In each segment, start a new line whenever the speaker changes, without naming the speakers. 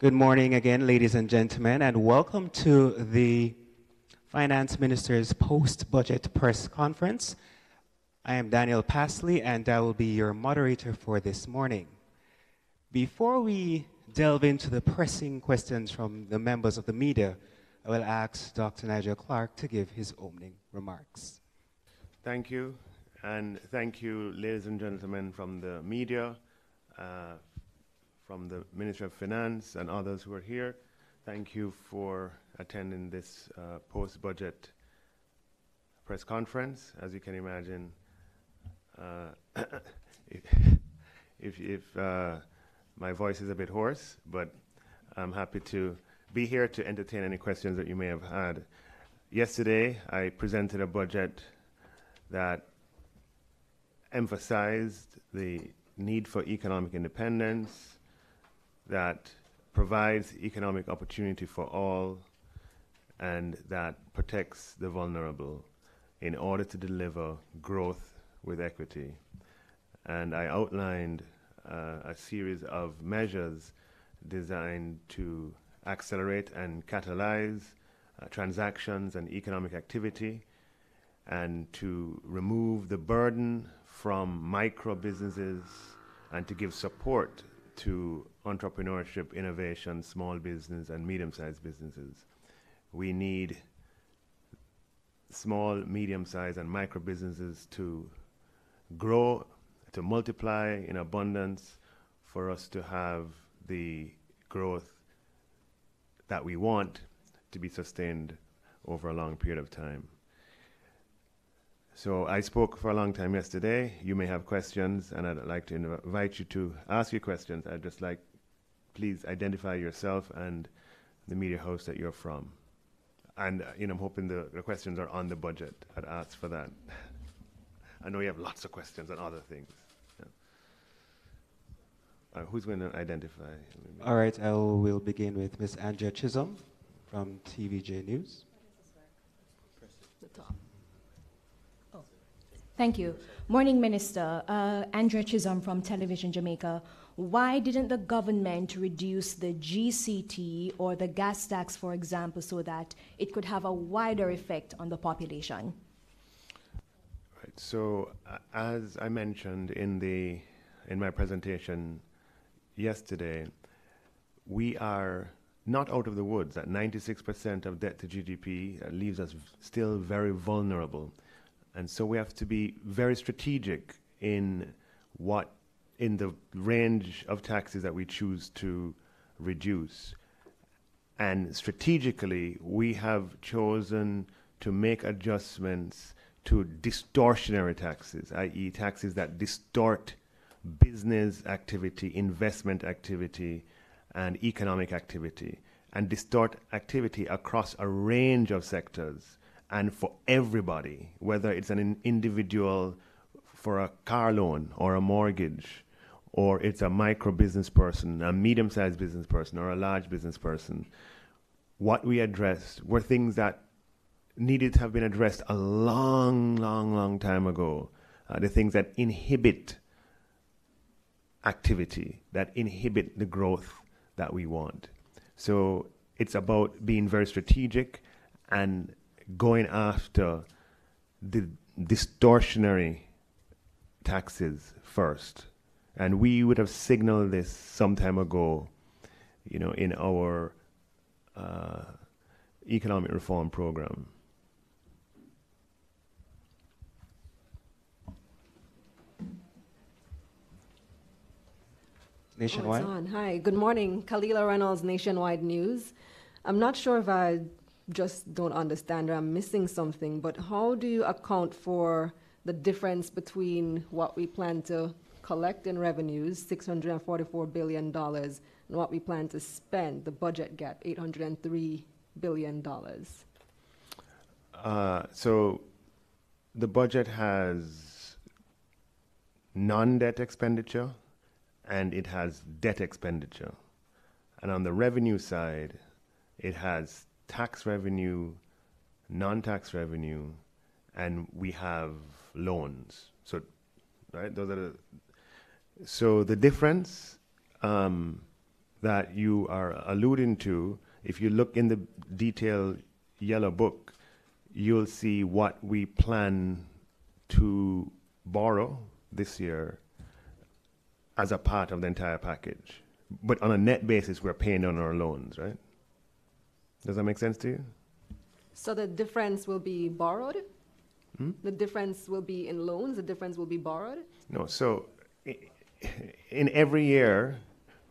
Good morning again, ladies and gentlemen, and welcome to the Finance Minister's post-budget press conference. I am Daniel Pasley, and I will be your moderator for this morning. Before we delve into the pressing questions from the members of the media, I will ask Dr. Nigel Clark to give his opening remarks.
Thank you, and thank you, ladies and gentlemen from the media, from the Ministry of Finance and others who are here. Thank you for attending this post-budget press conference. As you can imagine, if my voice is a bit hoarse, but I'm happy to be here to entertain any questions that you may have had. Yesterday, I presented a budget that emphasized the need for economic independence, that provides economic opportunity for all, and that protects the vulnerable in order to deliver growth with equity. And I outlined a series of measures designed to accelerate and catalyze transactions and economic activity, and to remove the burden from micro businesses and to give support to entrepreneurship, innovation, small business, and medium-sized businesses. We need small, medium-sized, and micro businesses to grow, to multiply in abundance for us to have the growth that we want to be sustained over a long period of time. So I spoke for a long time yesterday. You may have questions, and I'd like to invite you to ask your questions. I'd just like, please identify yourself and the media house that you're from. And I'm hoping the questions are on the budget. I'd ask for that. I know you have lots of questions on other things. Yeah. Who's going to identify?
All right, I will begin with Ms. Andrea Chisholm from TVJ News.
The top. Thank you. Morning, Minister. Andrea Chisholm from Television Jamaica. Why didn't the government reduce the GCT or the gas tax, for example, so that it could have a wider effect on the population?
Right. So, as I mentioned in my presentation yesterday, we are not out of the woods. At 96% of debt to GDP, leaves us still very vulnerable. And so we have to be very strategic in the range of taxes that we choose to reduce. And strategically, we have chosen to make adjustments to distortionary taxes, i.e. taxes that distort business activity, investment activity, and economic activity, and distort activity across a range of sectors. And for everybody, whether it's an individual for a car loan or a mortgage, or it's a micro business person, a medium-sized business person, or a large business person, what we addressed were things that needed to have been addressed a long time ago. The things that inhibit activity, that inhibit the growth that we want. So it's about being very strategic and going after the distortionary taxes first. And we would have signaled this some time ago, in our economic reform program.
Nationwide.
Oh, it's on. Hi, good morning. Kalila Reynolds, Nationwide News. I'm not sure if I just don't understand or I'm missing something, but how do you account for the difference between what we plan to collect in revenues, $644 billion, and what we plan to spend, the budget gap, $803 billion?
So the budget has non-debt expenditure and it has debt expenditure. And on the revenue side, it has tax revenue, non-tax revenue, and we have loans. So, right, those are so the difference, the that you are alluding to, if you look in the detailed yellow book, you'll see what we plan to borrow this year as a part of the entire package. But on a net basis, we're paying down our loans, right? Does that make sense to you?
So the difference will be borrowed? The difference will be in loans? The difference will be borrowed?
No, so in every year,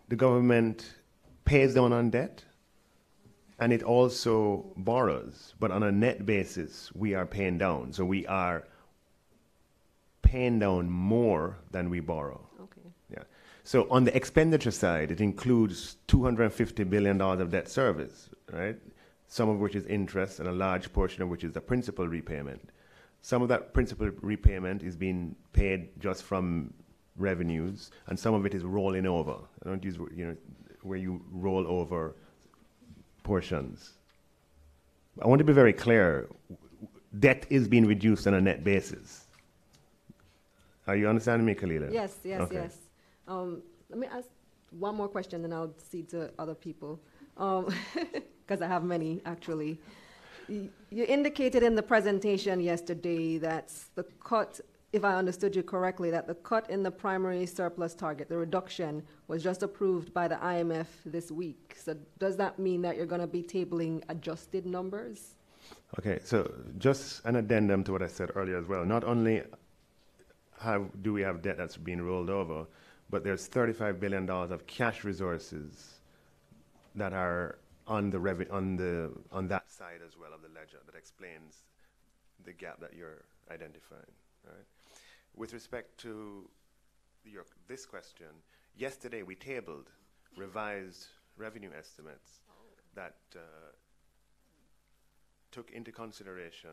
the government pays down on debt, and it also borrows. But on a net basis, we are paying down. So we are paying down more than we borrow.
Okay.
Yeah. So on the expenditure side, it includes $250 billion of debt service, right? Some of which is interest, and a large portion of which is the principal repayment. Some of that principal repayment is being paid just from revenues, and some of it is rolling over. I don't use, where you roll over portions. I want to be very clear. Debt is being reduced on a net basis. Are you understanding me, Kalila?
Yes, yes,
Okay.
yes. Let me ask one more question, then I'll cede to other people, because I have many, actually. You indicated in the presentation yesterday that the cut, if I understood you correctly, that the cut in the primary surplus target, the reduction, was just approved by the IMF this week. So does that mean that you're going to be tabling adjusted numbers?
Okay, so just an addendum to what I said earlier as well. Not only do we have debt that's being rolled over, but there's $35 billion of cash resources that are on that side as well of the ledger that explains the gap that you're identifying. Right? With respect to this question, yesterday we tabled revised revenue estimates that took into consideration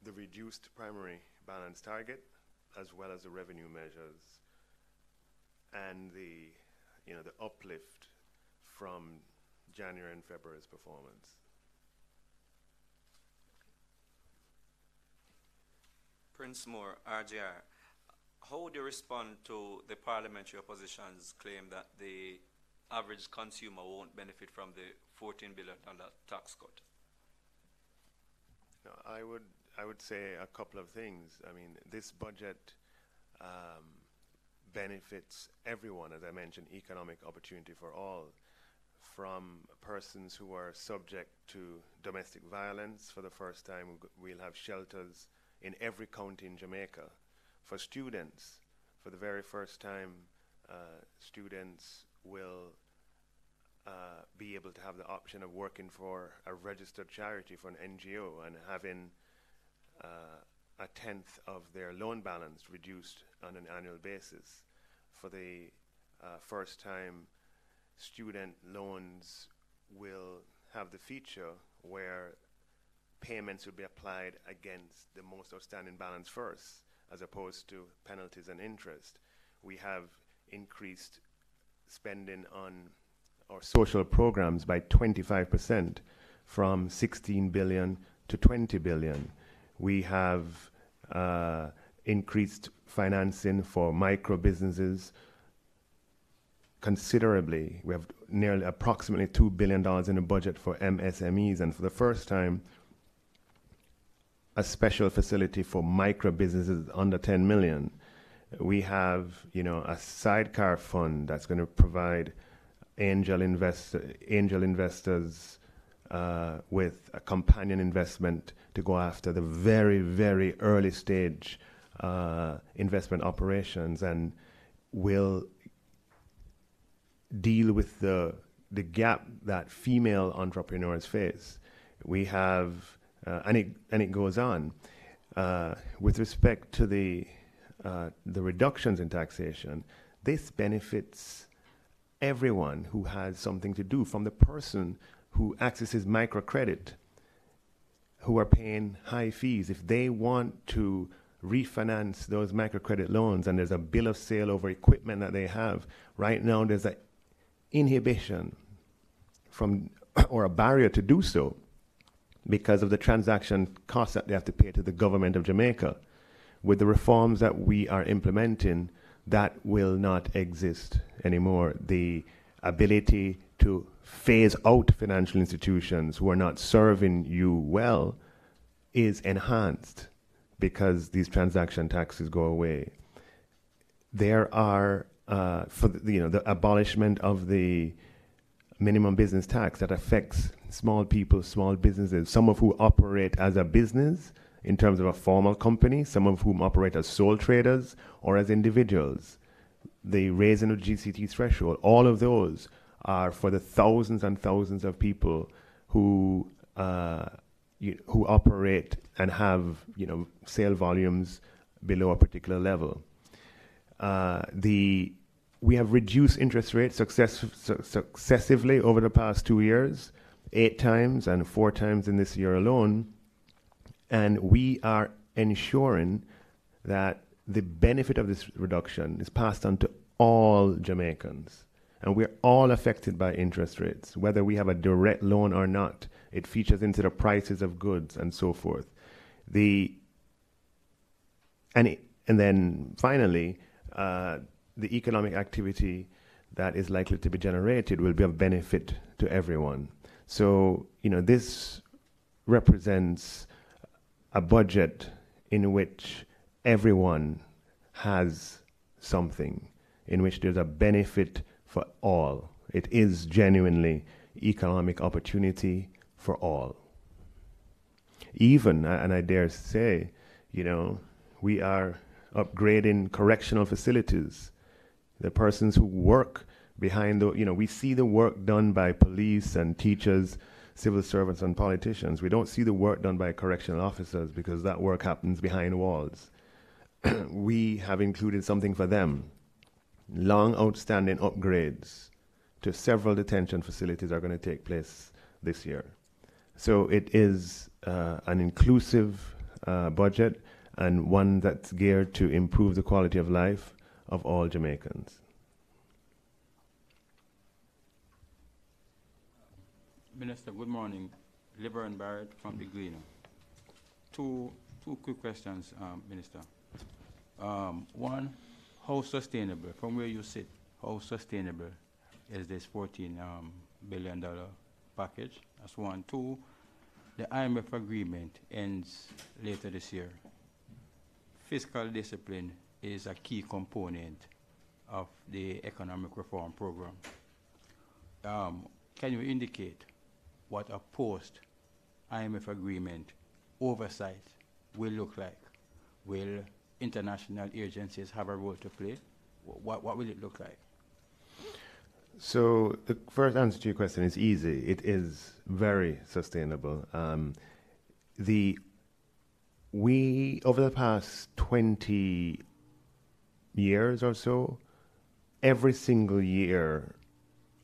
the reduced primary balance target as well as the revenue measures and the uplift from January and February's performance.
Prince Moore, RJR, how would you respond to the parliamentary opposition's claim that the average consumer won't benefit from the $14 billion tax cut?
No, I would say a couple of things. I mean, this budget benefits everyone, as I mentioned, economic opportunity for all, from persons who are subject to domestic violence. For the first time, we'll have shelters in every county in Jamaica. For students, for the very first time, students will be able to have the option of working for a registered charity, for an NGO, and having a tenth of their loan balance reduced on an annual basis. For the first time, student loans will have the feature where payments will be applied against the most outstanding balance first, as opposed to penalties and interest. We have increased spending on our social programs by 25%, from 16 billion to 20 billion. We have increased financing for micro businesses considerably. We have nearly approximately $2 billion in the budget for MSMEs, and for the first time, a special facility for micro businesses under 10 million. We have, a sidecar fund that's going to provide angel investors with a companion investment to go after the very, very early stage investment operations, and will deal with the gap that female entrepreneurs face. We have, and it goes on. With respect to the reductions in taxation, this benefits everyone who has something to do, from the person who accesses microcredit, who are paying high fees. If they want to refinance those microcredit loans and there's a bill of sale over equipment that they have, right now there's an inhibition or a barrier to do so because of the transaction costs that they have to pay to the government of Jamaica. With the reforms that we are implementing, that will not exist anymore. The ability to phase out financial institutions who are not serving you well is enhanced because these transaction taxes go away. There are, the abolishment of the minimum business tax that affects small people, small businesses, some of whom operate as a business in terms of a formal company, some of whom operate as sole traders or as individuals. The raising of GCT threshold, all of those are for the thousands and thousands of people who operate and have sale volumes below a particular level. We have reduced interest rates successively over the past 2 years, 8 times and 4 times in this year alone. And we are ensuring that the benefit of this reduction is passed on to all Jamaicans. And we're all affected by interest rates, whether we have a direct loan or not. It features into the prices of goods and so forth. And then finally, the economic activity that is likely to be generated will be of benefit to everyone. So, this represents a budget in which everyone has something, in which there's a benefit for all. It is genuinely economic opportunity for all. Even, and I dare say, we are upgrading correctional facilities. The persons who work behind we see the work done by police and teachers, civil servants and politicians. We don't see the work done by correctional officers because that work happens behind walls. We have included something for them. Long outstanding upgrades to several detention facilities are going to take place this year. So it is an inclusive budget and one that's geared to improve the quality of life of all Jamaicans.
Minister, good morning. LeBron Barrett from the Gleaner. Two quick questions, Minister. One, how sustainable, from where you sit, how sustainable is this $14 billion package? That's one. Two, the IMF agreement ends later this year. Fiscal discipline is a key component of the economic reform program. Can you indicate what a post-IMF agreement oversight will look like? Will international agencies have a role to play? What will it look like?
So the first answer to your question is easy. It is very sustainable. We, over the past 20 years or so, every single year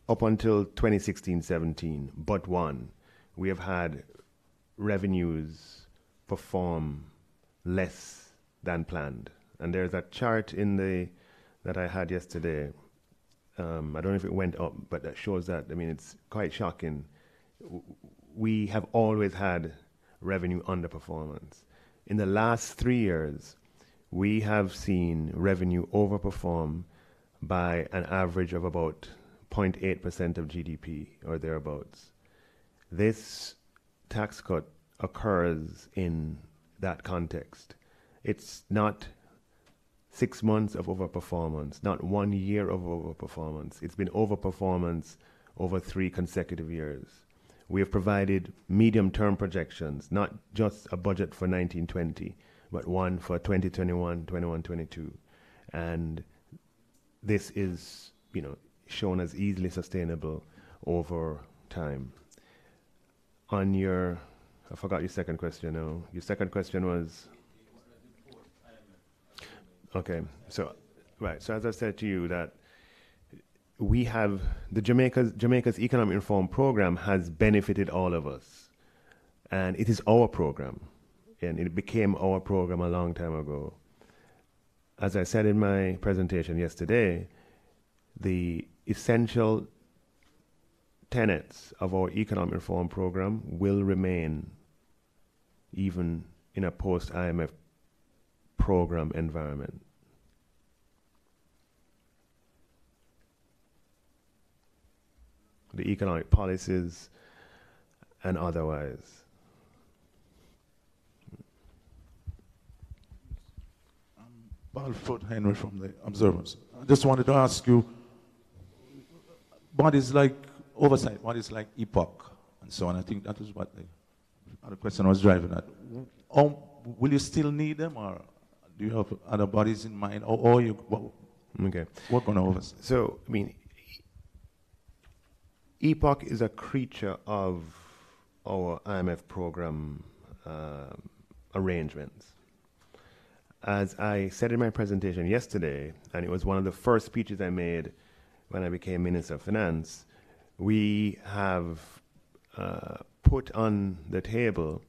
up until 2016-17, but one, we have had revenues perform less than planned. And there's a chart that I had yesterday. I don't know if it went up, but that shows that. It's quite shocking. We have always had revenue underperformance. In the last 3 years, we have seen revenue overperform by an average of about 0.8% of GDP or thereabouts. This tax cut occurs in that context. It's not 6 months of overperformance, not 1 year of overperformance. It's been overperformance over 3 consecutive years. We have provided medium-term projections, not just a budget for 1920, but one for 2021, 21-22. And this is, shown as easily sustainable over time. On I forgot your second question now. Your second question was? Okay, so as I said to you, that we have Jamaica's economic reform program has benefited all of us, and it is our program, and it became our program a long time ago. As I said in my presentation yesterday, the essential tenets of our economic reform program will remain even in a post-IMF program environment. the economic policies and otherwise.
Balfour Henry from the Observers. I just wanted to ask you, what is like oversight? What is like epoch? And so on. I think that is what the question I was driving at. Will you still need them, or do you have other bodies in mind? Or you work on oversight?
So, I mean, epoch is a creature of our IMF program arrangements. As I said in my presentation yesterday, and it was one of the first speeches I made when I became Minister of Finance, we have put on the table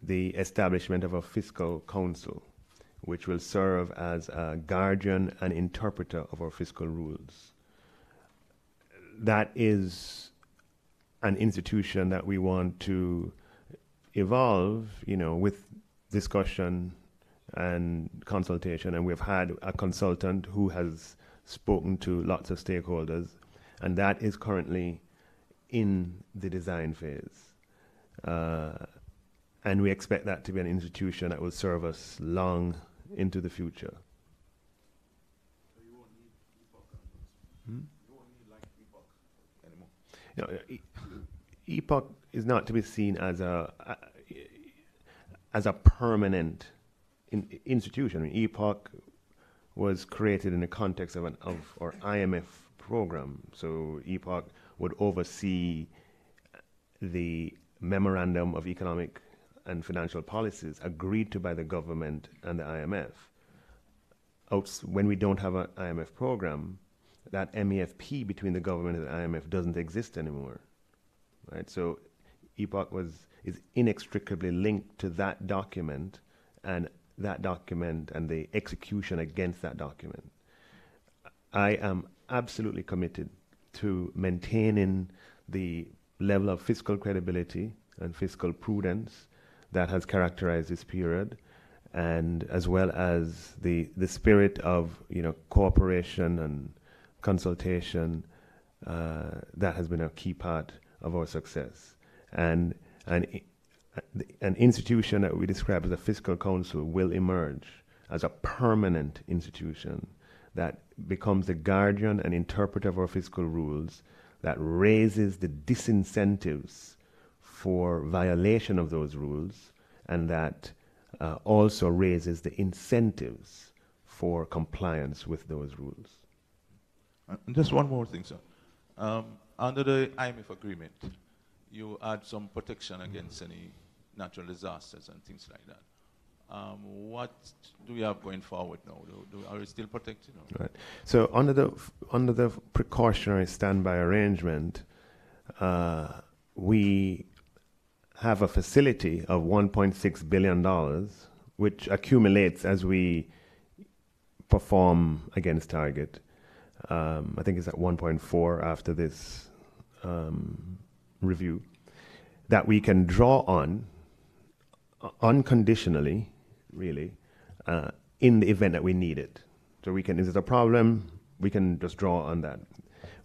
the establishment of a fiscal council, which will serve as a guardian and interpreter of our fiscal rules. That is an institution that we want to evolve, with discussion and consultation, and we've had a consultant who has spoken to lots of stakeholders, and that is currently in the design phase. And we expect that to be an institution that will serve us long into the future.
So you won't need epoch. You won't need like epoch anymore.
Epoch is not to be seen as a permanent institution. I mean, epoch was created in the context of our IMF program. So epoch would oversee the memorandum of economic and financial policies agreed to by the government and the IMF. When we don't have an IMF program, that MEFP between the government and the IMF doesn't exist anymore, right? So epoch is inextricably linked to that document and the execution against that document. I am absolutely committed to maintaining the level of fiscal credibility and fiscal prudence that has characterized this period, and as well as the spirit of cooperation and consultation that has been a key part of our success. And an institution that we describe as a fiscal council will emerge as a permanent institution that becomes the guardian and interpreter of our fiscal rules, that raises the disincentives for violation of those rules, and that also raises the incentives for compliance with those rules.
And just one more thing, sir. Under the IMF agreement, you add some protection against any natural disasters and things like that. What do we have going forward now? Are we still protected?
Right. So under the precautionary standby arrangement, we have a facility of $1.6 billion, which accumulates as we perform against target. I think it's at 1.4 after this review, that we can draw on unconditionally, really, in the event that we need it. So we can, if there's a problem, we can just draw on that.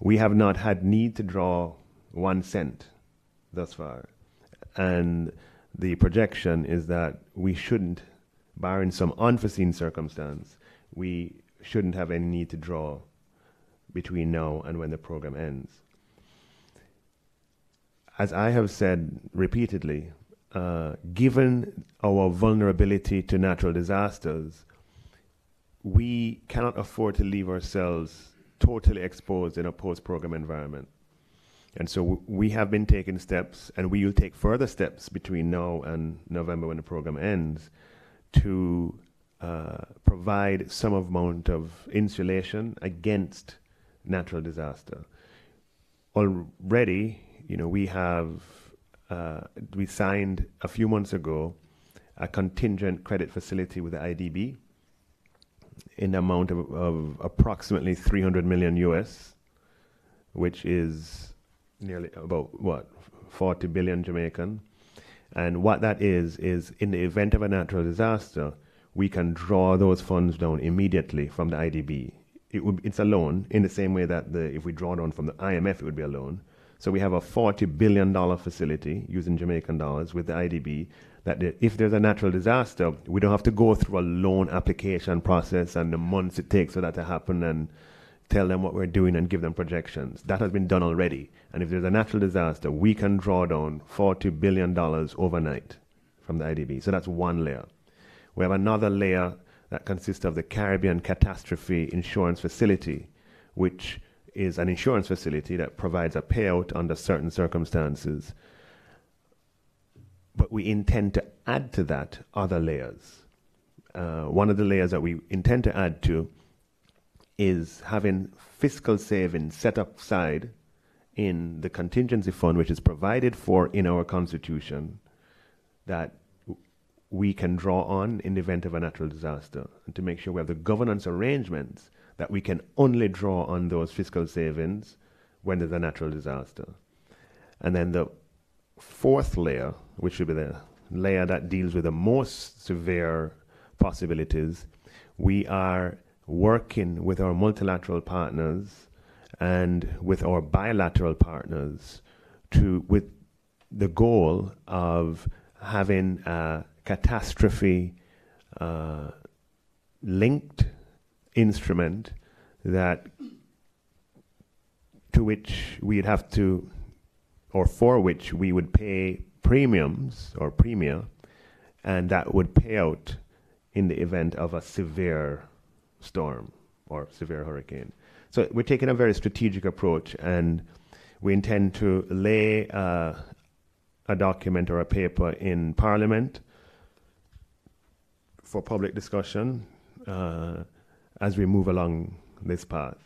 We have not had need to draw 1 cent thus far. And the projection is that we shouldn't, barring some unforeseen circumstance, we shouldn't have any need to draw between now and when the program ends. As I have said repeatedly, given our vulnerability to natural disasters, we cannot afford to leave ourselves totally exposed in a post-program environment. And so we have been taking steps, and we will take further steps between now and November when the program ends, to provide some amount of insulation against natural disaster. Already, we signed a few months ago a contingent credit facility with the IDB in the amount of approximately 300 million US, which is nearly about 40 billion Jamaican. And what that is in the event of a natural disaster, we can draw those funds down immediately from the IDB. It's a loan in the same way that if we draw down from the IMF, it would be a loan. So we have a $40 billion facility using Jamaican dollars with the IDB that if there's a natural disaster, we don't have to go through a loan application process and the months it takes for that to happen and tell them what we're doing and give them projections. That has been done already. And if there's a natural disaster, we can draw down $40 billion overnight from the IDB. So that's one layer. We have another layer that consists of the Caribbean Catastrophe Insurance Facility, which is an insurance facility that provides a payout under certain circumstances. But we intend to add to that other layers. One of the layers that we intend to add to is having fiscal savings set aside in the contingency fund, which is provided for in our constitution, that we can draw on in the event of a natural disaster, and to make sure we have the governance arrangements that we can only draw on those fiscal savings when there's a natural disaster. And then the fourth layer, which would be the layer that deals with the most severe possibilities, we are working with our multilateral partners and with our bilateral partners with the goal of having a catastrophe linked instrument that to which we'd have to, or for which we would pay premiums or premia, and that would pay out in the event of a severe storm or severe hurricane. So we're taking a very strategic approach, and we intend to lay a document or a paper in Parliament for public discussion as we move along this path.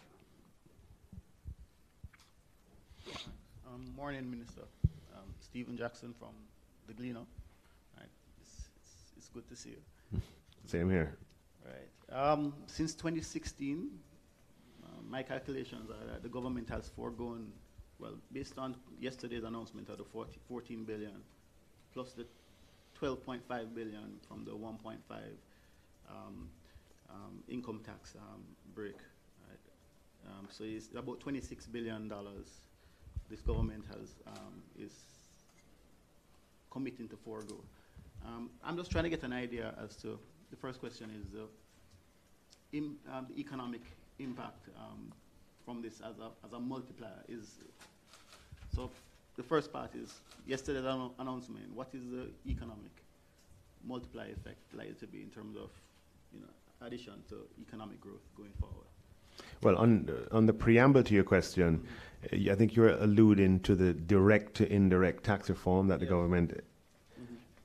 Morning, Minister. Stephen Jackson from the Gleaner. Right. It's good to see you.
Same here.
Right. Since 2016, my calculations are that the government has foregone, well, based on yesterday's announcement of the 14 billion, plus the 12.5 billion from the 1.5 income tax break. Right? So it's about $26 billion this government is committing to forego. I'm just trying to get an idea as to, the first question is the economic impact from this as a multiplier. So the first part is yesterday's announcement. What is the economic multiplier effect likely to be in terms of addition to economic growth going forward?
Well, on the preamble to your question, I think you're alluding to the direct to indirect tax reform that the government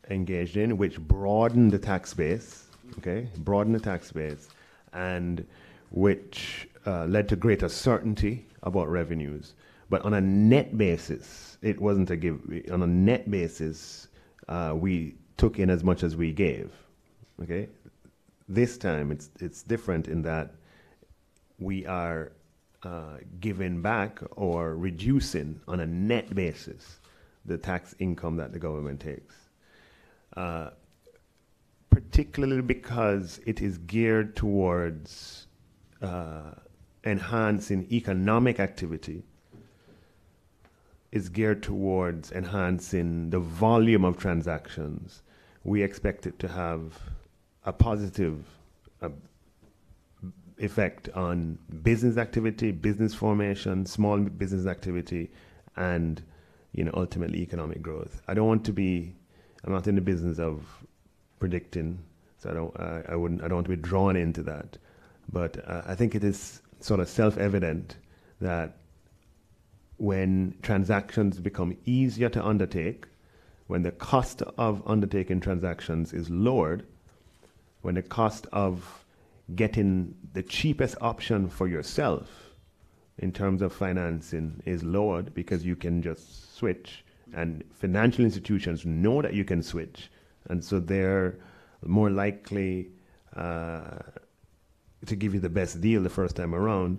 engaged in, which broadened the tax base, broadened the tax base, and which led to greater certainty about revenues. But on a net basis, it wasn't a give. On a net basis, we took in as much as we gave. Okay, this time it's different in that we are giving back or reducing on a net basis the tax income that the government takes. Particularly because it is geared towards enhancing economic activity, is geared towards enhancing the volume of transactions. We expect it to have a positive effect on business activity, business formation, small business activity, and ultimately economic growth. I'm not in the business of predicting, so I don't want to be drawn into that. But I think it is sort of self-evident that when transactions become easier to undertake, when the cost of undertaking transactions is lowered, when the cost of getting the cheapest option for yourself in terms of financing is lowered because you can just switch, and financial institutions know that you can switch, and so they're more likely to give you the best deal the first time around.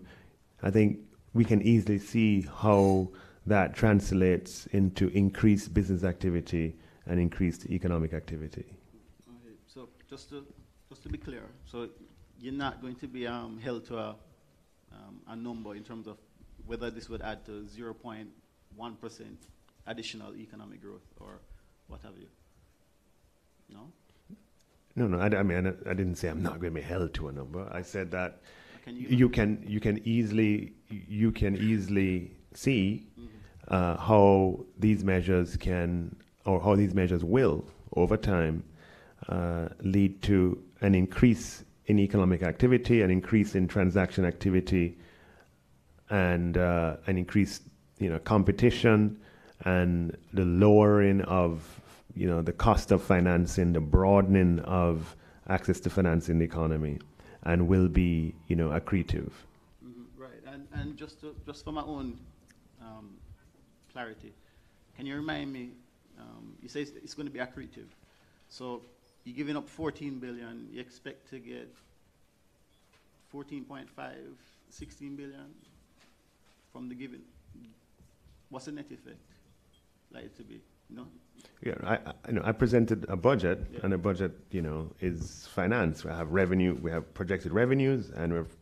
I think we can easily see how that translates into increased business activity and increased economic activity.
Okay, so just to be clear, so you're not going to be held to a number in terms of whether this would add to 0.1 1% additional economic growth or what have you? No?
No, I mean, I didn't say I'm not going to be held to a number. I said that
Can
you can easily see how these measures can, or how these measures will over time lead to an increase in economic activity, an increase in transaction activity, and an increased competition, and the lowering of the cost of financing, the broadening of access to finance in the economy, and will be accretive.
Right, and just for my own clarity, can you remind me? You say it's going to be accretive, so you're giving up 14 billion. You expect to get 14.5, 16 billion from the given. What's the net effect likely to be? No.
Yeah, I presented a budget, and a budget, is finance. We have revenue, we have projected revenues, and we've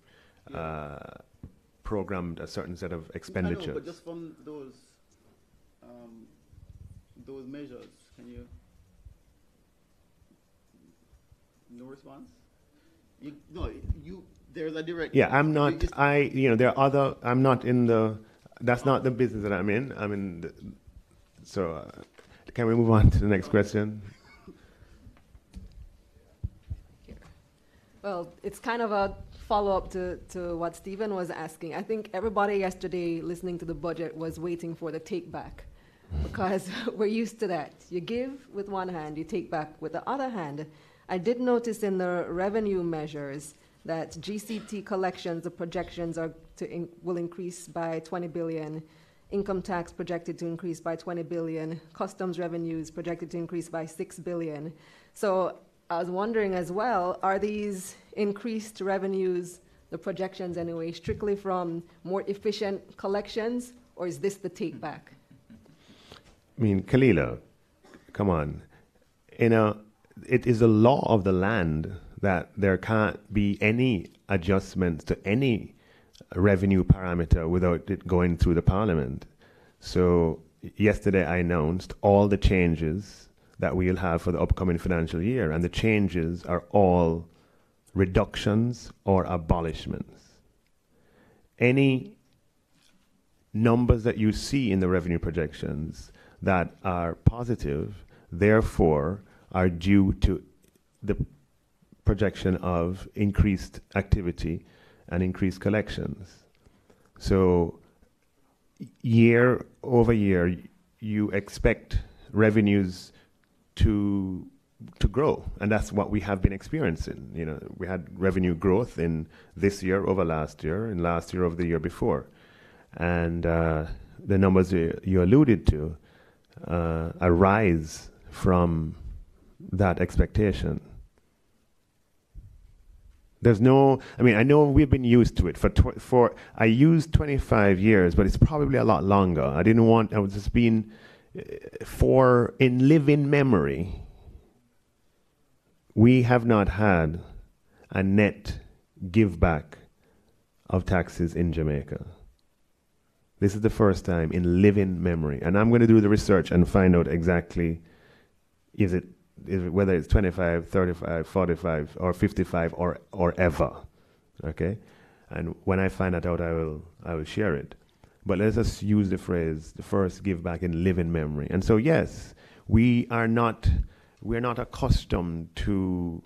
programmed a certain set of expenditures.
I know, but just from those measures, can you? No response. There's a direct.
Yeah, I'm not. There are other. I'm not in the. That's not the business that I'm in. I'm in. So. Can we move on to the next question?
Well, it's kind of a follow-up to what Stephen was asking. I think everybody yesterday listening to the budget was waiting for the take-back, because we're used to that. You give with one hand, you take back with the other hand. I did notice in the revenue measures that GCT collections, the projections will increase by 20 billion. Income tax projected to increase by 20 billion. Customs revenues projected to increase by 6 billion. So I was wondering as well, are these increased revenues, the projections anyway, strictly from more efficient collections, or is this the take back?
I mean, Kalila, come on. It is a law of the land that there can't be any adjustments to any revenue parameter without it going through the parliament. So yesterday I announced all the changes that we'll have for the upcoming financial year, and the changes are all reductions or abolishments. Any numbers that you see in the revenue projections that are positive, therefore, are due to the projection of increased activity and increased collections. So year over year, you expect revenues to grow, and that's what we have been experiencing. We had revenue growth in this year over last year, and last year over the year before, and the numbers you alluded to arise from that expectation. There's no, I know we've been used to it I used 25 years, but it's probably a lot longer. I was just being, in living memory, we have not had a net give back of taxes in Jamaica. This is the first time in living memory. And I'm going to do the research and find out exactly whether it's 25, 35, 45, or 55, or ever, okay? And when I find that out, I will share it. But let's just use the phrase, the first give back in living memory. And so, yes, we're not accustomed to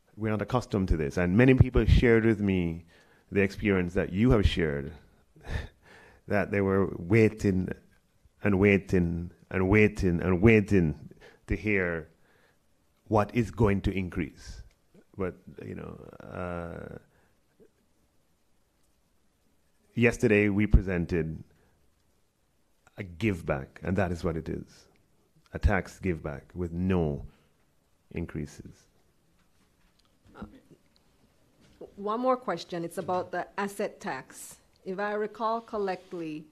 this. And many people shared with me the experience that you have shared, that they were waiting and waiting and waiting and waiting to hear what is going to increase. But, yesterday we presented a give back, and that is what it is. A tax give back with no increases.
One more question. It's about the asset tax. If I recall correctly,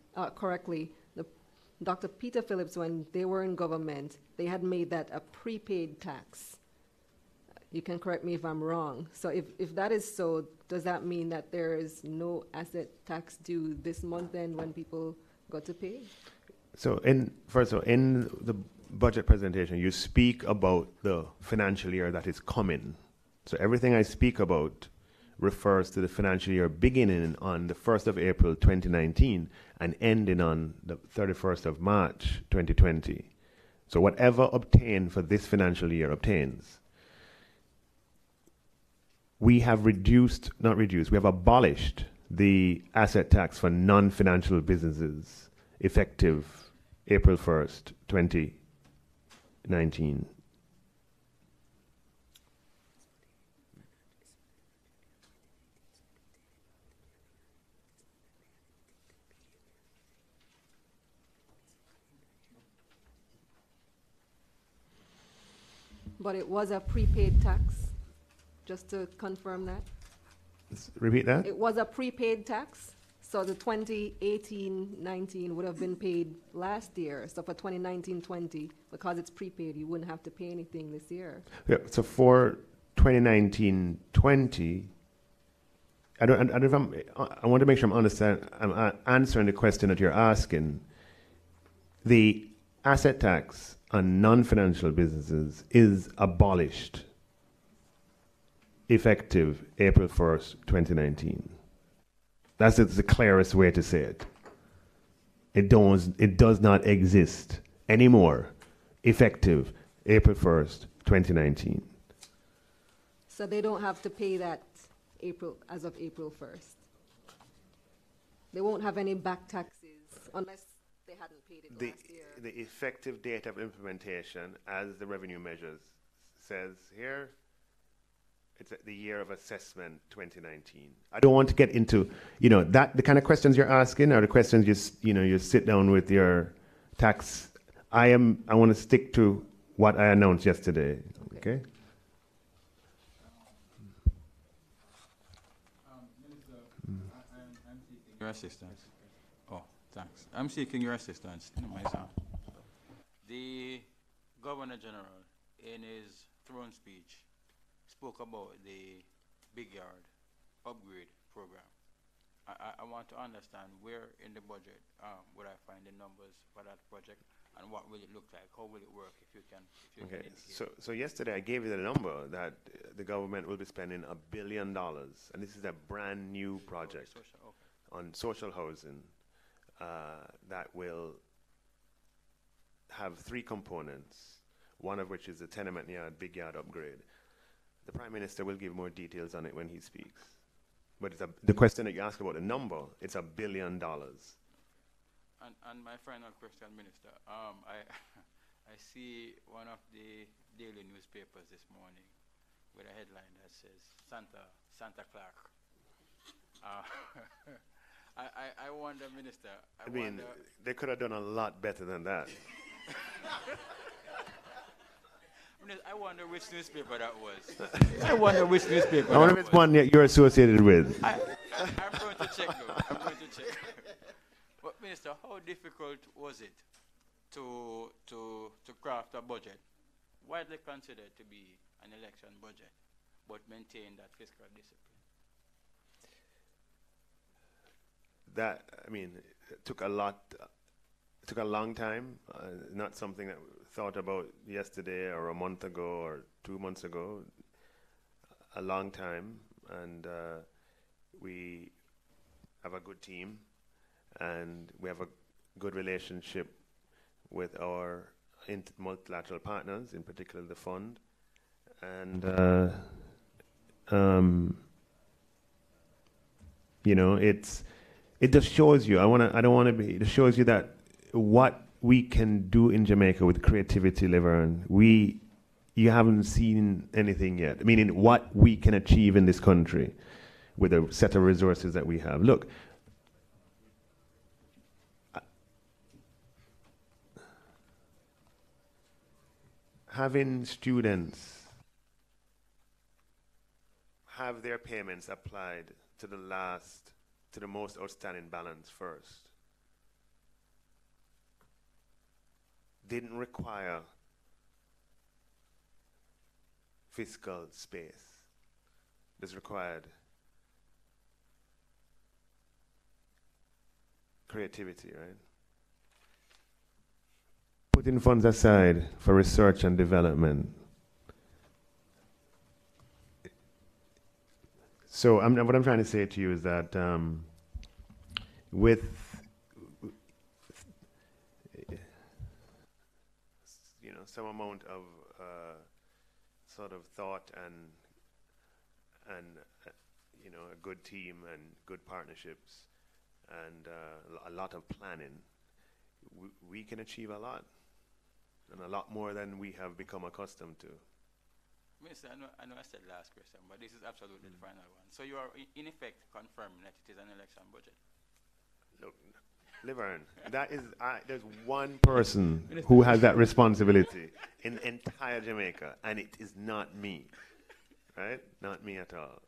Dr. Peter Phillips, when they were in government, they had made that a prepaid tax. You can correct me if I'm wrong. So if that is so, does that mean that there is no asset tax due this month then when people got to pay?
So first of all, in the budget presentation, you speak about the financial year that is coming. So everything I speak about refers to the financial year beginning on the 1st of April 2019 and ending on the 31st of March 2020. So whatever obtained for this financial year obtains. We have we have abolished the asset tax for non-financial businesses effective April 1st, 2019.
But it was a prepaid tax, just to confirm that.
Repeat that?
It was a prepaid tax, so the 2018-19 would have been paid last year. So for 2019-20, because it's prepaid, you wouldn't have to pay anything this year.
Yeah, so for 2019-20, I want to make sure I'm answering the question that you're asking. The asset tax on non-financial businesses is abolished effective April 1st, 2019. That's the clearest way to say it. It does not exist anymore effective April 1st, 2019.
So they don't have to pay that as of April 1st. They won't have any back taxes unless they hadn't paid it last year.
The effective date of implementation, as the revenue measures says here, it's the year of assessment 2019. I don't want to get into, that the kind of questions you're asking are the questions you sit down with your tax. I want to stick to what I announced yesterday. Okay?
I'm seeking your assistance. Oh, thanks. I'm seeking your assistance in my son. The Governor General, in his throne speech, spoke about the Big Yard upgrade program. I want to understand where in the budget would I find the numbers for that project, and what will it look like? How will it work? If you can indicate.
So yesterday I gave you the number that the government will be spending $1 billion, and this is a brand new project on social housing that will have 3 components, one of which is the tenement yard, Big Yard upgrade. The Prime Minister will give more details on it when he speaks. But the question that you asked about the number, it's $1 billion.
And my final question, Minister. I see one of the daily newspapers this morning with a headline that says Santa Clark. I wonder, Minister.
They could have done a lot better than that.
I wonder which newspaper that was. I wonder which newspaper.
I wonder if it's one that you're associated with.
I'm going to check, though. I'm going to check. But, Minister, how difficult was it to craft a budget widely considered to be an election budget, but maintain that fiscal discipline?
It took a lot. It took a long time. Not something that we thought about yesterday or a month ago or 2 months ago. A long time, and we have a good team, and we have a good relationship with our multilateral partners, in particular the fund, and it just shows you. It shows you that what we can do in Jamaica with creativity, Laverne. You haven't seen anything yet. Meaning what we can achieve in this country with a set of resources that we have. Look, having students have their payments applied to the most outstanding balance first didn't require fiscal space. This required creativity, right? putting funds aside for research and development. So what I'm trying to say to you is that with some amount of sort of thought and a good team and good partnerships and a lot of planning, we can achieve a lot, and a lot more than we have become accustomed to.
Minister, I know I said last question, but this is absolutely the final one. So you are in effect confirming that it is an election budget?
Look, Laverne, there's one person who has that responsibility in entire Jamaica, and it is not me, right? Not me at all.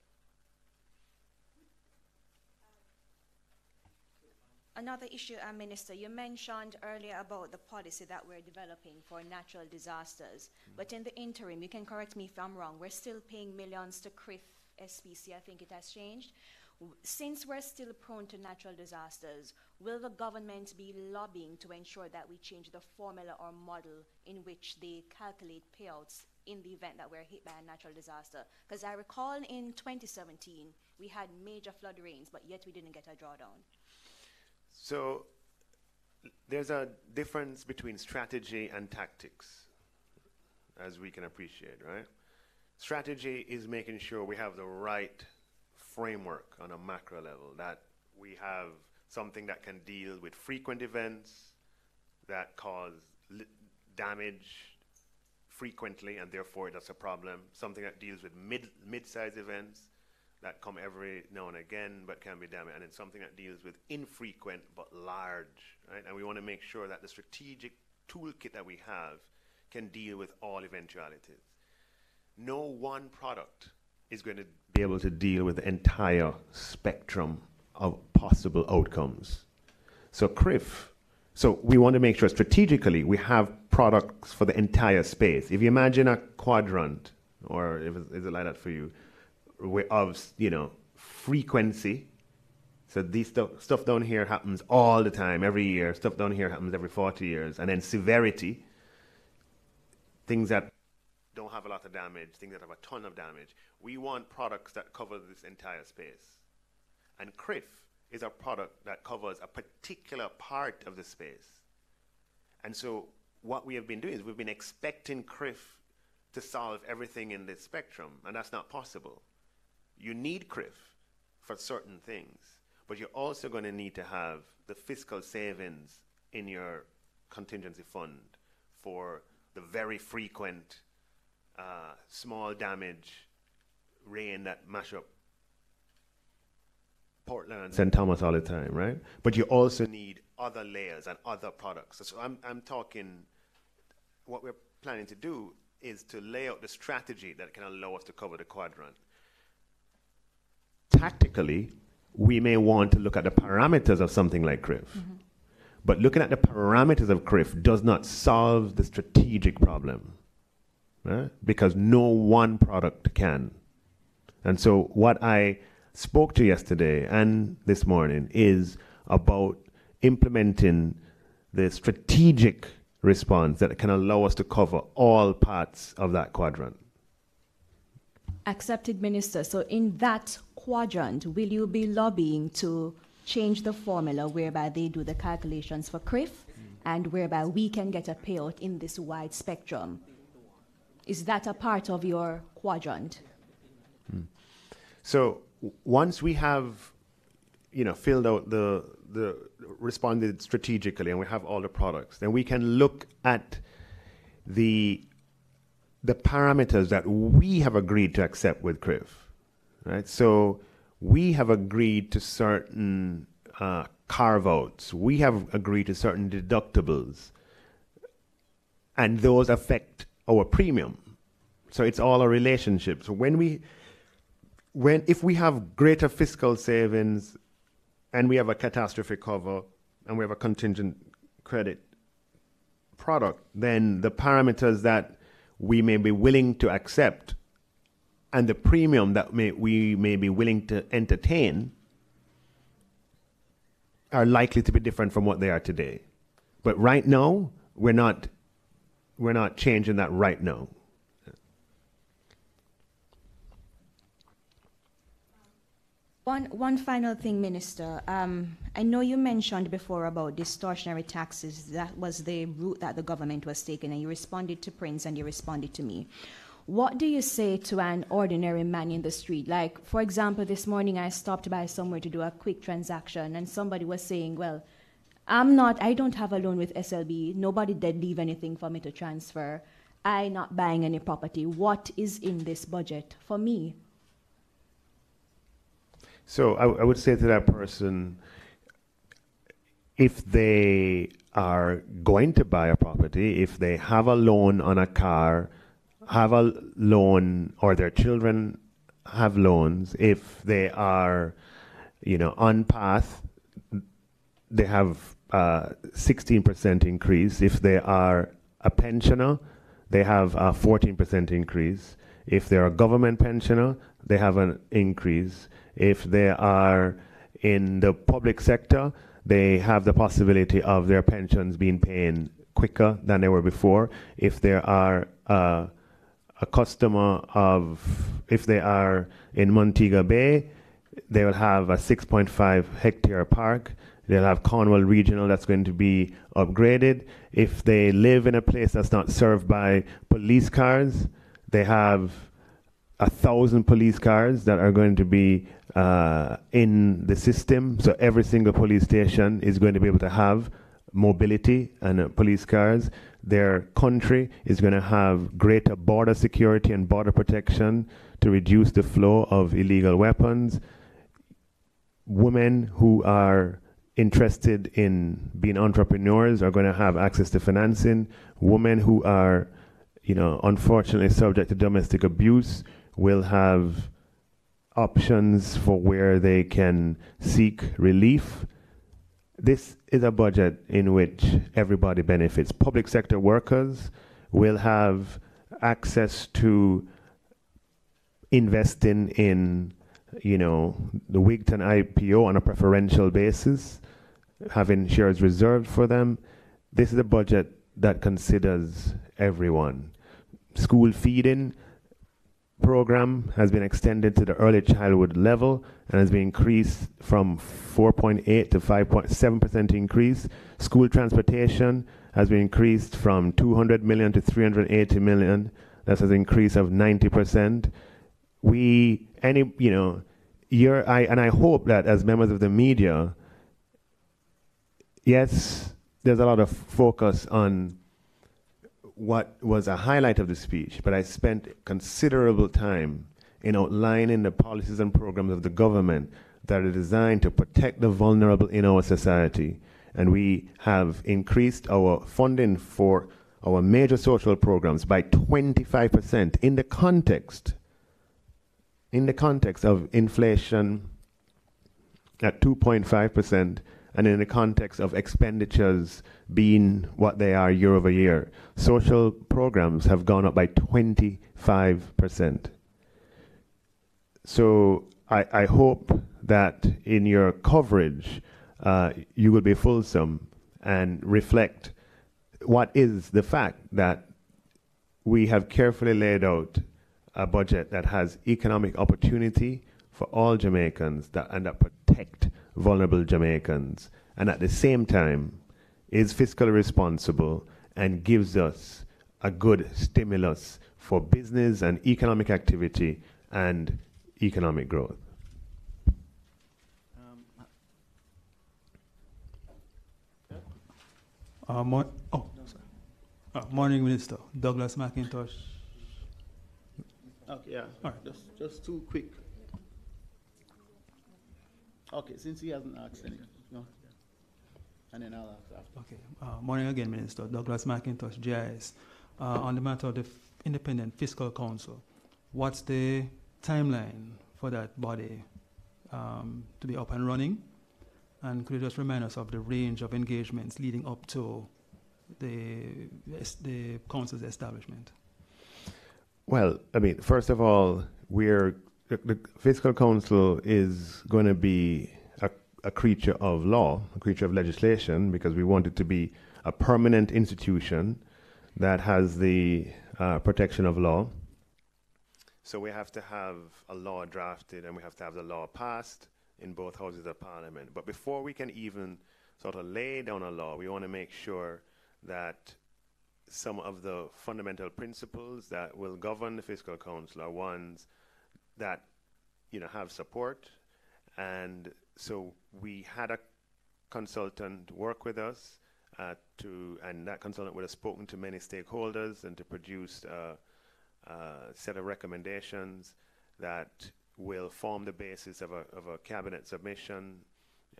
Another issue, Minister, you mentioned earlier about the policy that we're developing for natural disasters. But in the interim, you can correct me if I'm wrong, we're still paying millions to CRIF SPC. I think it has changed. Since we're still prone to natural disasters, will the government be lobbying to ensure that we change the formula or model in which they calculate payouts in the event that we're hit by a natural disaster? Because I recall in 2017, we had major flood rains, but yet we didn't get a drawdown.
So there's a difference between strategy and tactics, as we can appreciate, right? Strategy is making sure we have the right framework on a macro level, that we have something that can deal with frequent events that cause damage frequently, and therefore that's a problem. Something that deals with mid-size events that come every now and again but can be damaged, and it's something that deals with infrequent but large, right? And we want to make sure that the strategic toolkit that we have can deal with all eventualities. No one product is going to be able to deal with the entire spectrum of possible outcomes. So we want to make sure strategically we have products for the entire space. If you imagine a quadrant, or is it like that for you, of frequency. So these stuff down here happens all the time, every year. Stuff down here happens every 40 years. And then severity, things that don't have a lot of damage, things that have a ton of damage. We want products that cover this entire space. And CRIF is a product that covers a particular part of the space. And so what we have been doing is we've been expecting CRIF to solve everything in this spectrum, and that's not possible. You need CRIF for certain things, but you're also going to need to have the fiscal savings in your contingency fund for the very frequent small damage rain that mash up Portland and St. Thomas all the time, right? But you also need other layers and other products. So I'm talking, what we're planning to do is to lay out the strategy that can allow us to cover the quadrant. Tactically, we may want to look at the parameters of something like CRIF. Mm-hmm. But looking at the parameters of CRIF does not solve the strategic problem, right? Because no one product can. And so what I spoke to yesterday and this morning is about implementing the strategic response that can allow us to cover all parts of that quadrant.
Accepted, Minister. So in that quadrant, will you be lobbying to change the formula whereby they do the calculations for CRIF and whereby we can get a payout in this wide spectrum? Is that a part of your quadrant?
So once we have, filled out the responded strategically and we have all the products, then we can look at the parameters that we have agreed to accept with CRIF, right? So we have agreed to certain carve-outs. We have agreed to certain deductibles, and those affect our premium. So it's all a relationship. So if we have greater fiscal savings and we have a catastrophe cover and we have a contingent credit product, then the parameters that we may be willing to accept and the premium that we may be willing to entertain are likely to be different from what they are today. But right now, we're not changing that right now.
One final thing, Minister. I know you mentioned before about distortionary taxes. That was the route that the government was taking, and you responded to Prince and you responded to me. What do you say to an ordinary man in the street? Like, for example, this morning I stopped by somewhere to do a quick transaction, and somebody was saying, well, I don't have a loan with SLB. Nobody did leave anything for me to transfer. I'm not buying any property. What is in this budget for me?
So I would say to that person, if they are going to buy a property, if they have a loan on a car, have a loan, or their children have loans, if they are, on path, they have 16% increase. If they are a pensioner, they have a 14% increase. If they're a government pensioner, they have an increase. If they are in the public sector, they have the possibility of their pensions being paid quicker than they were before. If they are a customer if they are in Montego Bay, they will have a 6.5 hectare park. They'll have Cornwall Regional that's going to be upgraded. If they live in a place that's not served by police cars, they have 1,000 police cars that are going to be in the system. So every single police station is going to be able to have mobility and police cars. Their country is going to have greater border security and border protection to reduce the flow of illegal weapons. Women who are interested in being entrepreneurs are going to have access to financing. Women who are, unfortunately subject to domestic abuse will have options for where they can seek relief. This is a budget in which everybody benefits. Public sector workers will have access to investing in, the Wigton IPO on a preferential basis, having shares reserved for them. This is a budget that considers everyone. School feeding program has been extended to the early childhood level and has been increased from 4.8 to 5.7% increase. School transportation has been increased from 200 million to 380 million. That's an increase of 90%. I hope that as members of the media, yes, there's a lot of focus on what was a highlight of the speech, but I spent considerable time in outlining the policies and programs of the government that are designed to protect the vulnerable in our society. And we have increased our funding for our major social programs by 25% in the context of inflation at 2.5%, and in the context of expenditures being what they are year over year. Social programs have gone up by 25%. So I hope that in your coverage, you will be fulsome and reflect what is the fact that we have carefully laid out a budget that has economic opportunity for all Jamaicans and that protect vulnerable Jamaicans, and at the same time is fiscally responsible and gives us a good stimulus for business and economic activity and economic growth.
Morning, Minister. Douglas McIntosh.
Okay, yeah. All right. Just two quick. Okay, since he hasn't asked any, and then I'll ask after.
Okay. Morning again, Minister. Douglas McIntosh, GIS. On the matter of the Independent Fiscal Council, what's the timeline for that body to be up and running? And could you just remind us of the range of engagements leading up to the council's establishment?
Well, first of all, the Fiscal Council is going to be a creature of law, a creature of legislation, because we want it to be a permanent institution that has the protection of law. So we have to have a law drafted and we have to have the law passed in both houses of parliament. But before we can even sort of lay down a law, we want to make sure that some of the fundamental principles that will govern the Fiscal Council are ones that, you know, have support. And so we had a consultant work with us and that consultant would have spoken to many stakeholders and to produce a set of recommendations that will form the basis of a cabinet submission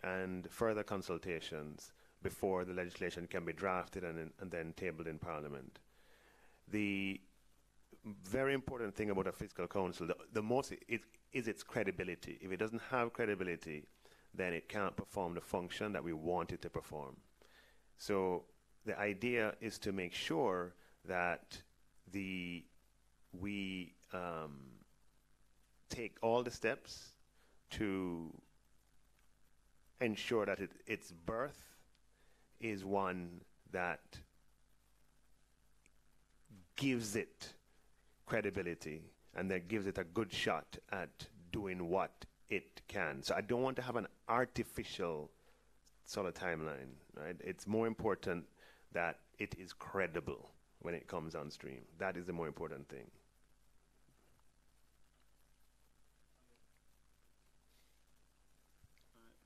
and further consultations before the legislation can be drafted and then tabled in Parliament. The very important thing about a fiscal council, the most is its credibility. If it doesn't have credibility, then it can't perform the function that we want it to perform. So the idea is to make sure that we take all the steps to ensure that its birth is one that gives it credibility and that gives it a good shot at doing what it can. So I don't want to have an artificial sort of timeline, right? It's more important that it is credible when it comes on stream. That is the more important thing.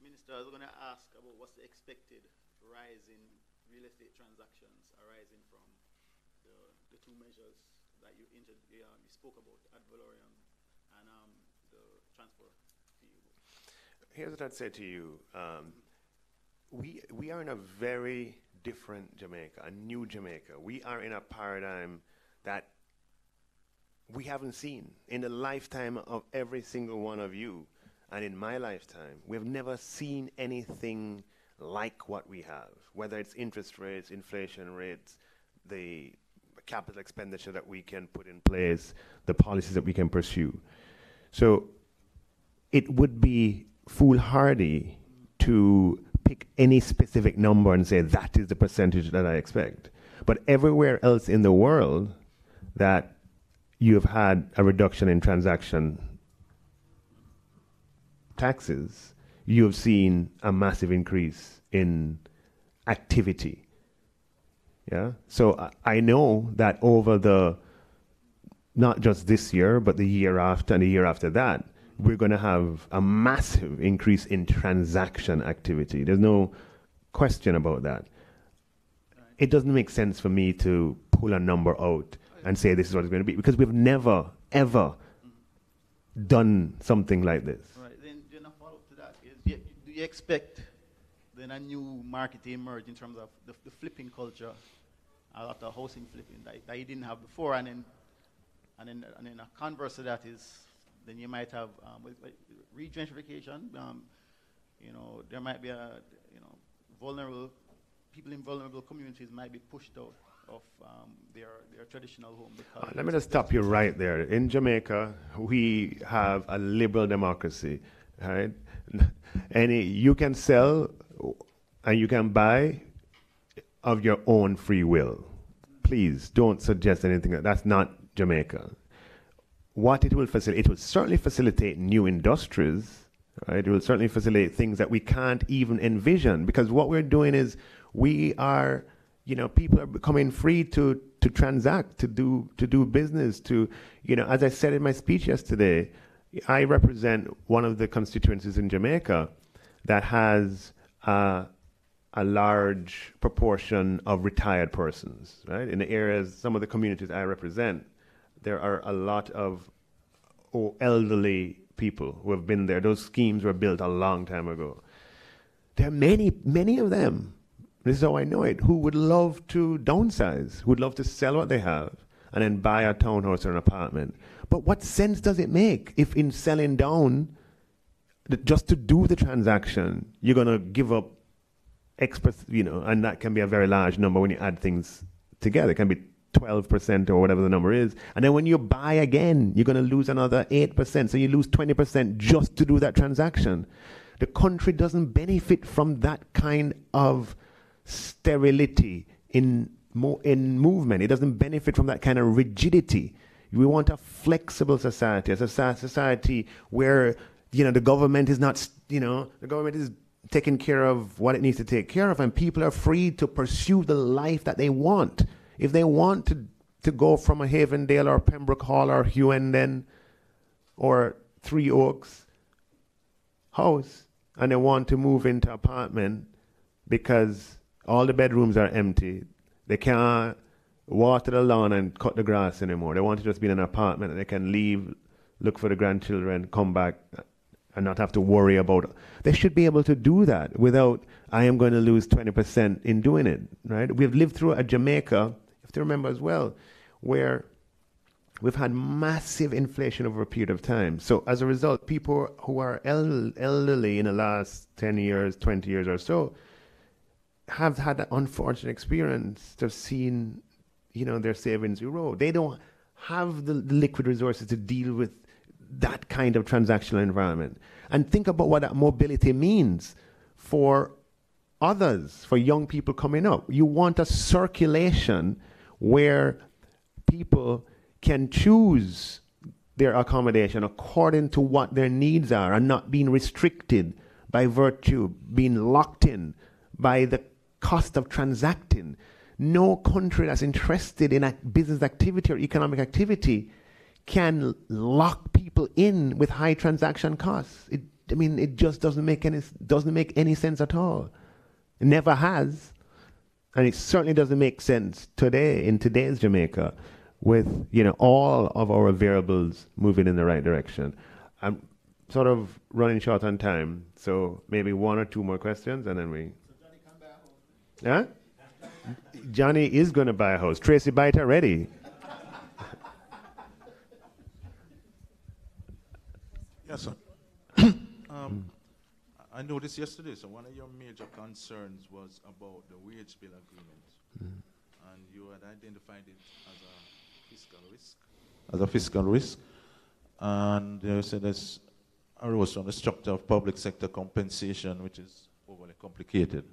Minister, I was going to ask about what's the expected rise in real estate transactions arising from the two measures that you spoke about, ad valorem and the transfer fee.
Here's what I'd say to you. We are in a very different Jamaica, a new Jamaica. We are in a paradigm that we haven't seen in the lifetime of every single one of you. And in my lifetime, we've never seen anything like what we have, whether it's interest rates, inflation rates, the capital expenditure that we can put in place, the policies that we can pursue. So it would be foolhardy to pick any specific number and say that is the percentage that I expect. But everywhere else in the world that you have had a reduction in transaction taxes, you have seen a massive increase in activity. Yeah. So I know that over not just this year, but the year after and the year after that, we're going to have a massive increase in transaction activity. There's no question about that. It doesn't make sense for me to pull a number out and say this is what it's going to be, because we've never, ever done something like this.
Right. Then a follow-up to that is, do you expect then a new market to emerge in terms of the flipping culture, after housing flipping that you didn't have before, and then a converse to that is then you might have regentrification. There might be vulnerable people in vulnerable communities might be pushed out of their traditional home.
Let me just stop you right there. In Jamaica, we have a liberal democracy, right? You can sell and you can buy of your own free will. Please don't suggest anything. That's not Jamaica. What it will facilitate, it will certainly facilitate new industries, right? It will certainly facilitate things that we can't even envision, because what we're doing is we are, people are becoming free to transact, to do business, as I said in my speech yesterday, I represent one of the constituencies in Jamaica that has a large proportion of retired persons, right? In the areas, some of the communities I represent, there are a lot of elderly people who have been there. Those schemes were built a long time ago. There are many of them, this is how I know it, who would love to downsize, who would love to sell what they have and then buy a townhouse or an apartment. But what sense does it make if in selling down, just to do the transaction, you're going to give up and that can be a very large number when you add things together. It can be 12% or whatever the number is. And then when you buy again, you're going to lose another 8%. So you lose 20% just to do that transaction. The country doesn't benefit from that kind of sterility in in movement. It doesn't benefit from that kind of rigidity. We want a flexible society, a society where, the government is not, the government is taking care of what it needs to take care of, and people are free to pursue the life that they want. If they want to go from a Havendale or Pembroke Hall or Hughenden or Three Oaks house, and they want to move into apartment because all the bedrooms are empty, they can't water the lawn and cut the grass anymore. They want to just be in an apartment and they can leave, look for the grandchildren, come back, and not have to worry about it. They should be able to do that without, I am going to lose 20% in doing it, right? We've lived through a Jamaica, you have to remember as well, where we've had massive inflation over a period of time. So as a result, people who are elderly in the last 10 years, 20 years or so, have had an unfortunate experience to have seen, their savings erode. They don't have the liquid resources to deal with that kind of transactional environment. And think about what that mobility means for others, for young people coming up. You want a circulation where people can choose their accommodation according to what their needs are and not being restricted by virtue, being locked in by the cost of transacting. No country that's interested in a business activity or economic activity can lock people in with high transaction costs. It just doesn't make any sense at all. It never has, and it certainly doesn't make sense today in today's Jamaica, with all of our variables moving in the right direction. I'm sort of running short on time, so maybe one or two more questions, and then we. So Johnny can buy a house. Huh? Johnny is going to buy a house. Tracy, buy it already.
Yes, sir. I noticed yesterday, so one of your major concerns was about the wage bill agreement, and you had identified it as a fiscal risk, and you said this arose from the structure of public sector compensation, which is overly complicated.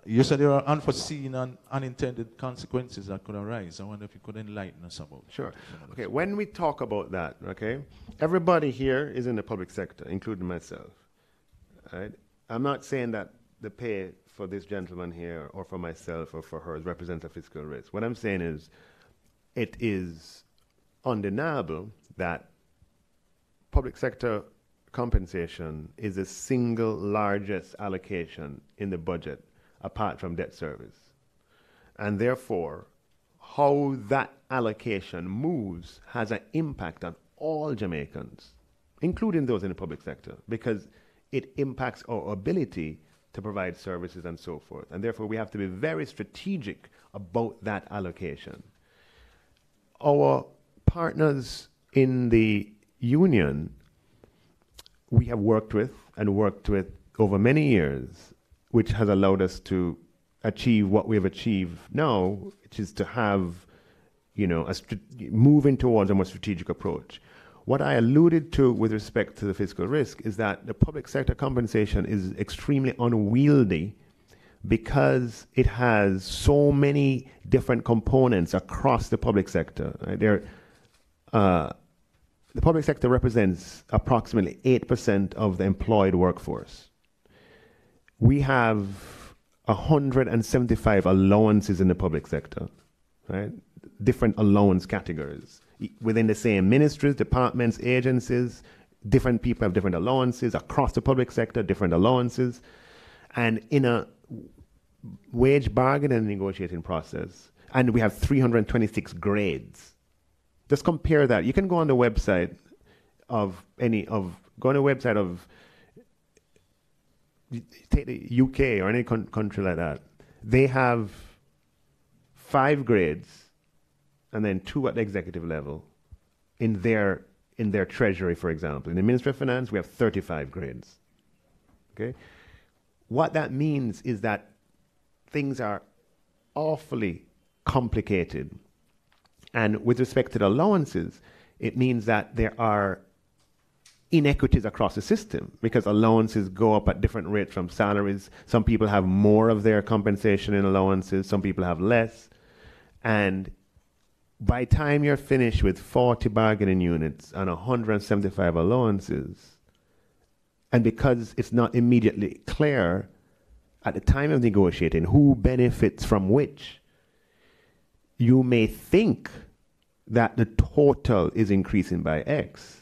You said there are unforeseen and unintended consequences that could arise. I wonder if you could enlighten us about.
Sure. Okay, when we talk about that, okay, everybody here is in the public sector, including myself. Right? I'm not saying that the pay for this gentleman here or for myself or for her represents a fiscal risk. What I'm saying is it is undeniable that public sector compensation is the single largest allocation in the budget apart from debt service. And therefore, how that allocation moves has an impact on all Jamaicans, including those in the public sector, because it impacts our ability to provide services and so forth. And therefore, we have to be very strategic about that allocation. Our partners in the union, we have worked with over many years, which has allowed us to achieve what we have achieved now, which is to have, moving towards a more strategic approach. What I alluded to with respect to the fiscal risk is that the public sector compensation is extremely unwieldy because it has so many different components across the public sector. Right? The public sector represents approximately 8% of the employed workforce. We have 175 allowances in the public sector, right? Different allowance categories. Within the same ministries, departments, agencies, different people have different allowances. Across the public sector, different allowances. And in a wage bargaining and negotiating process, and we have 326 grades. Just compare that. You can go on the website of take the UK or any country like that. They have 5 grades and then 2 at the executive level in their treasury, for example. In the Ministry of Finance, we have 35 grades. Okay? What that means is that things are awfully complicated. And with respect to the allowances, it means that there are inequities across the system because allowances go up at different rates from salaries. Some people have more of their compensation in allowances, some people have less. And by the time you're finished with 40 bargaining units and 175 allowances, and because it's not immediately clear at the time of negotiating who benefits from which, you may think that the total is increasing by X,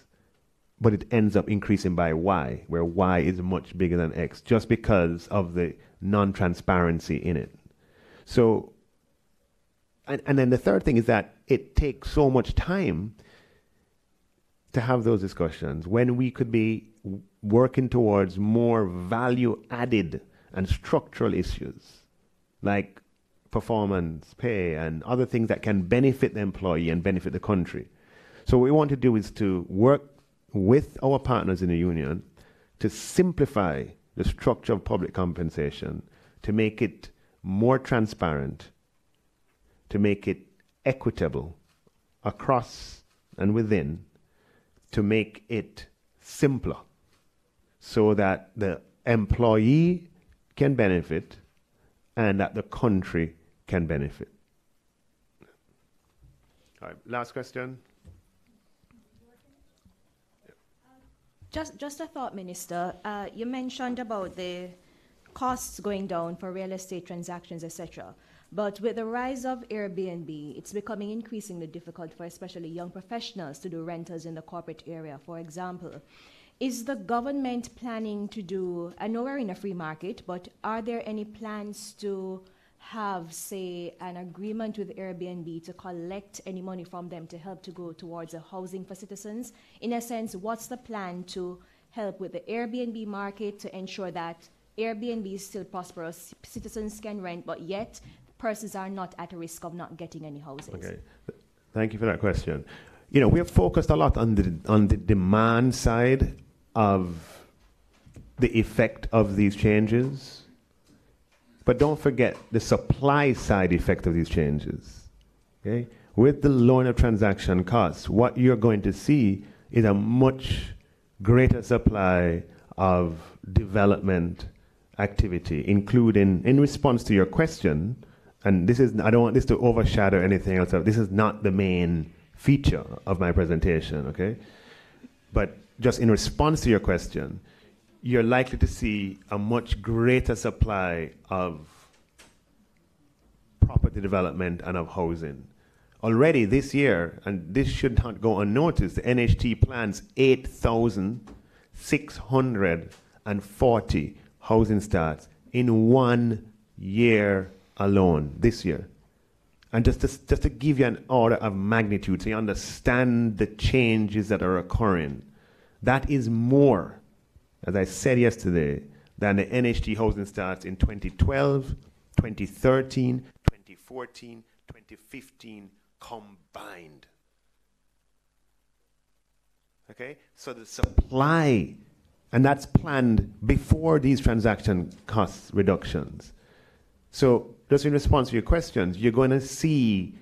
but it ends up increasing by Y, where Y is much bigger than X, just because of the non-transparency in it. So, and then the third thing is that it takes so much time to have those discussions when we could be working towards more value-added and structural issues, like performance pay and other things that can benefit the employee and benefit the country. So what we want to do is to work with our partners in the union to simplify the structure of public compensation, to make it more transparent, to make it equitable across and within, to make it simpler so that the employee can benefit and that the country can benefit. All right, last question.
Just a thought, Minister. You mentioned about the costs going down for real estate transactions, etc. But with the rise of Airbnb, it's becoming increasingly difficult for especially young professionals to do rentals in the corporate area, for example. Is the government planning to do, I know we're in a free market, but are there any plans to have, say, an agreement with Airbnb to collect any money from them to help to go towards a housing for citizens? In a sense, what's the plan to help with the Airbnb market to ensure that Airbnb is still prosperous, citizens can rent, but yet persons are not at a risk of not getting any houses?
Okay, thank you for that question. You know, we have focused a lot on the demand side of the effect of these changes. But don't forget the supply side effect of these changes. Okay? With the lowering of transaction costs, what you're going to see is a much greater supply of development activity, including, in response to your question, and this is, I don't want this to overshadow anything else. This is not the main feature of my presentation, okay? But just in response to your question, you're likely to see a much greater supply of property development and of housing. Already this year, and this should not go unnoticed, the NHT plans 8,640 housing starts in 1 year alone, this year. And just to give you an order of magnitude, so you understand the changes that are occurring, that is more, as I said yesterday, than the NHT housing starts in 2012, 2013, 2014, 2015 combined. Okay? So the supply, and that's planned before these transaction cost reductions. So just in response to your questions, you're going to see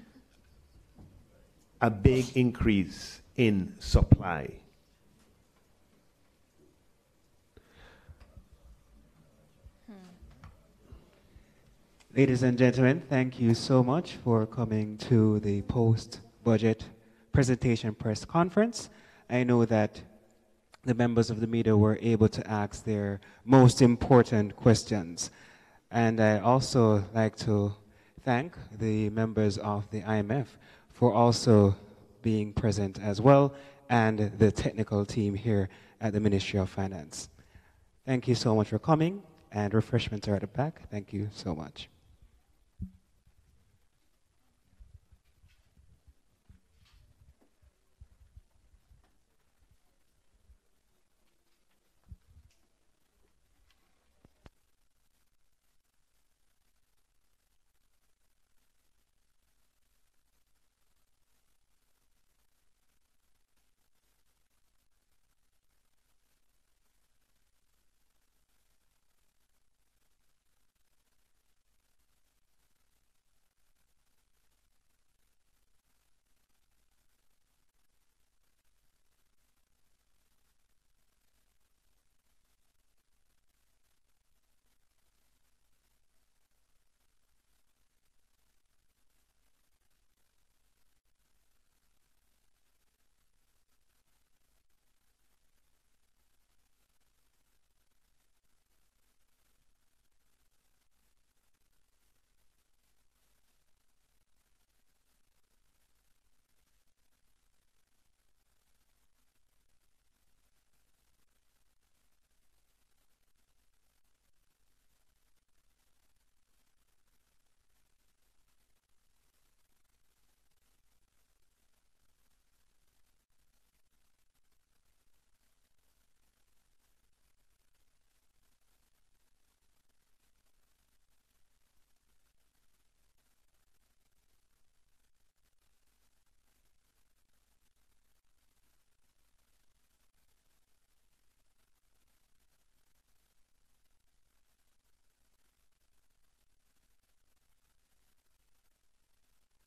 a big increase in supply.
Ladies and gentlemen, thank you so much for coming to the post-budget presentation press conference. I know that the members of the media were able to ask their most important questions. And I also like to thank the members of the IMF for also being present as well, and the technical team here at the Ministry of Finance. Thank you so much for coming, and refreshments are at the back. Thank you so much.